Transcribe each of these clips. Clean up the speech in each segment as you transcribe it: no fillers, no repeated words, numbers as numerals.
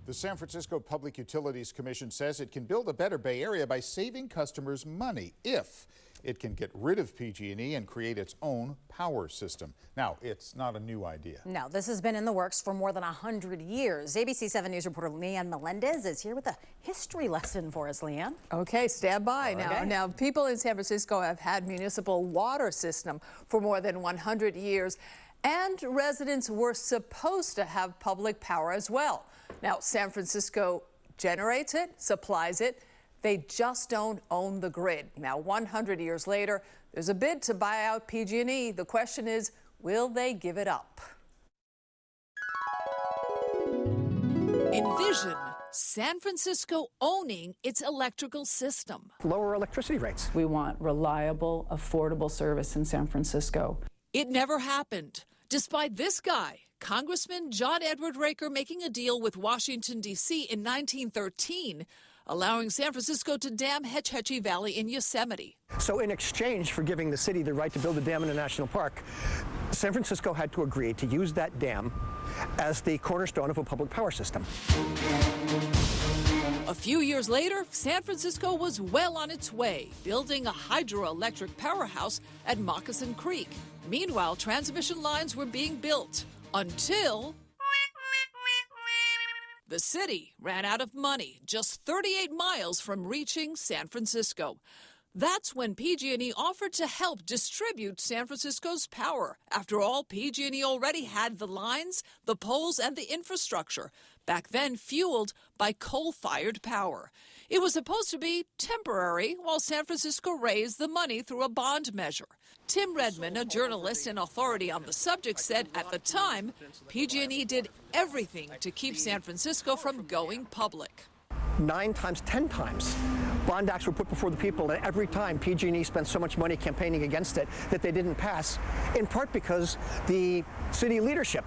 The San Francisco Public Utilities Commission says it can build a better Bay Area by saving customers money if it can get rid of PG&E and create its own power system. Now, it's not a new idea. No, this has been in the works for more than 100 years. ABC 7 News reporter Leanne Melendez is here with a history lesson for us, Leanne. Okay, stand by now. Okay. Now, people in San Francisco have had municipal water system for more than 100 years, and residents were supposed to have public power as well. Now, San Francisco generates it, supplies it. They just don't own the grid. Now, 100 years later, there's a bid to buy out PG&E. The question is, will they give it up? Envision San Francisco owning its electrical system. Lower electricity rates. We want reliable, affordable service in San Francisco. It never happened, despite this guy, Congressman John Edward Raker, making a deal with Washington, D.C. in 1913, allowing San Francisco to dam Hetch Hetchy Valley in Yosemite. So in exchange for giving the city the right to build a dam in a national park, San Francisco had to agree to use that dam as the cornerstone of a public power system. A few years later, San Francisco was well on its way, building a hydroelectric powerhouse at Moccasin Creek. Meanwhile, transmission lines were being built until the city ran out of money just 38 miles from reaching San Francisco. That's when PG&E offered to help distribute San Francisco's power. After all, PG&E already had the lines, the poles, and the infrastructure, back then fueled by coal-fired power. It was supposed to be temporary while San Francisco raised the money through a bond measure. Tim Redman, a journalist and authority on the subject, said at the time, PG&E did everything to keep San Francisco from going public. 9 times, 10 times. Bond acts were put before the people, and every time PG&E spent so much money campaigning against it that they didn't pass, in part because the city leadership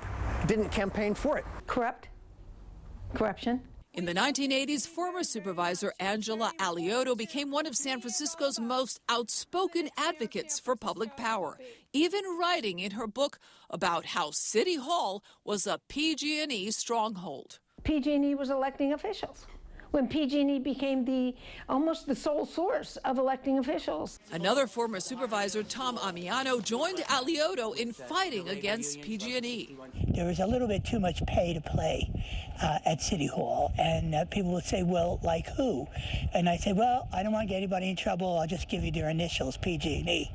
didn't campaign for it. Corruption. In the 1980s, former supervisor Angela Alioto became one of San Francisco's most outspoken advocates for public power, even writing in her book about how City Hall was a PG&E stronghold. PG&E was electing officials when PG&E became almost the sole source of electing officials. Another former supervisor, Tom Amiano, joined Alioto in fighting against PG&E. There was a little bit too much pay to play at City Hall, and people would say, well, like who? And I say, well, I don't want to get anybody in trouble. I'll just give you their initials, PG&E.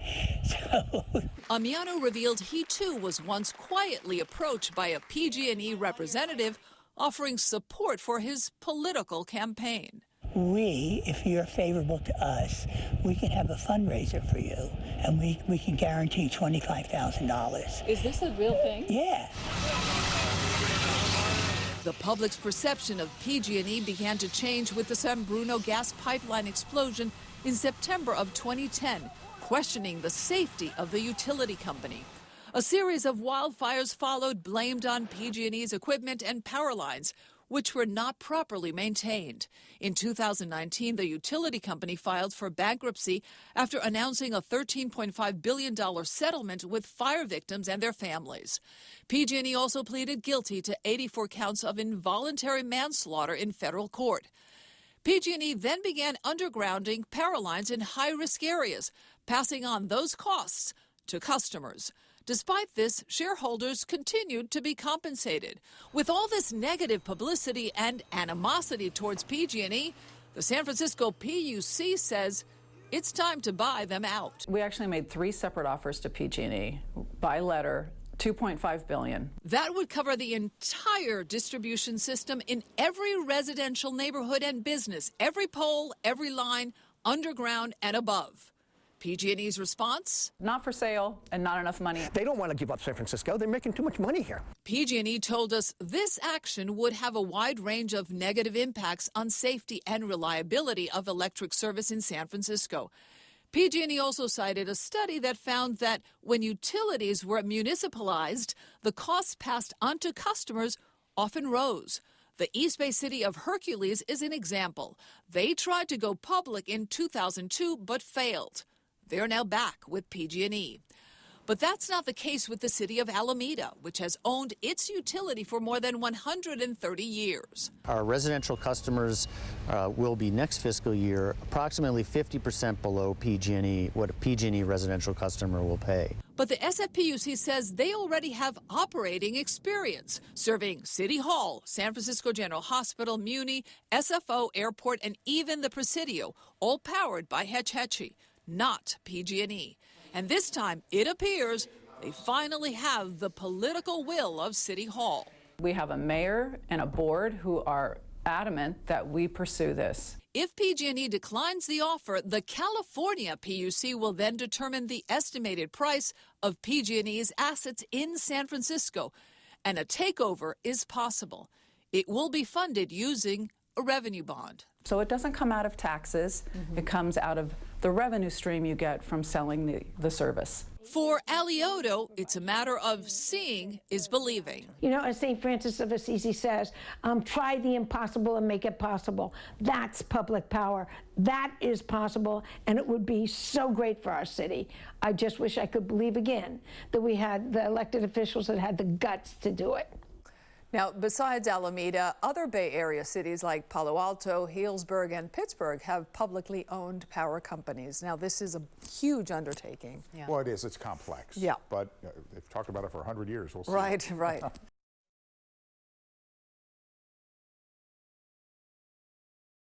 So Amiano revealed he too was once quietly approached by a PG&E representative offering support for his political campaign. If you're favorable to us, we can have a fundraiser for you, and we can guarantee $25,000. Is this a real thing? Yeah. The public's perception of PG&E began to change with the San Bruno gas pipeline explosion in September of 2010, questioning the safety of the utility company. A series of wildfires followed, blamed on PG&E's equipment and power lines, which were not properly maintained. In 2019, the utility company filed for bankruptcy after announcing a $13.5 billion settlement with fire victims and their families. PG&E also pleaded guilty to 84 counts of involuntary manslaughter in federal court. PG&E then began undergrounding power lines in high-risk areas, passing on those costs to customers. Despite this, shareholders continued to be compensated. With all this negative publicity and animosity towards PG&E, the San Francisco PUC says it's time to buy them out. We actually made 3 separate offers to PG&E by letter, $2.5 billion. That would cover the entire distribution system in every residential neighborhood and business, every pole, every line, underground and above. PG&E's response? Not for sale and not enough money. They don't want to give up San Francisco. They're making too much money here. PG&E told us this action would have a wide range of negative impacts on safety and reliability of electric service in San Francisco. PG&E also cited a study that found that when utilities were municipalized, the costs passed on to customers often rose. The East Bay city of Hercules is an example. They tried to go public in 2002 but failed. They're now back with PG&E. But that's not the case with the city of Alameda, which has owned its utility for more than 130 years. Our residential customers will be next fiscal year approximately 50% below PG&E, what a PG&E residential customer will pay. But the SFPUC says they already have operating experience, serving City Hall, San Francisco General Hospital, Muni, SFO, Airport, and even the Presidio, all powered by Hetch Hetchy, not PG&E. And this time, it appears they finally have the political will of City Hall. We have a mayor and a board who are adamant that we pursue this. If PG&E declines the offer, the California PUC will then determine the estimated price of PG&E's assets in San Francisco, and a takeover is possible. It will be funded using a revenue bond. So it doesn't come out of taxes. It comes out of the revenue stream you get from selling the service. For Alioto, it's a matter of seeing is believing. You know, as St. Francis of Assisi says, try the impossible and make it possible. That's public power. That is possible, and it would be so great for our city. I just wish I could believe again that we had the elected officials that had the guts to do it. Now, besides Alameda, other Bay Area cities like Palo Alto, Healdsburg, and Pittsburgh have publicly owned power companies. Now, this is a huge undertaking. Well, it is. It's complex. Yeah. But they've talked about it for 100 years. We'll see. Right, right.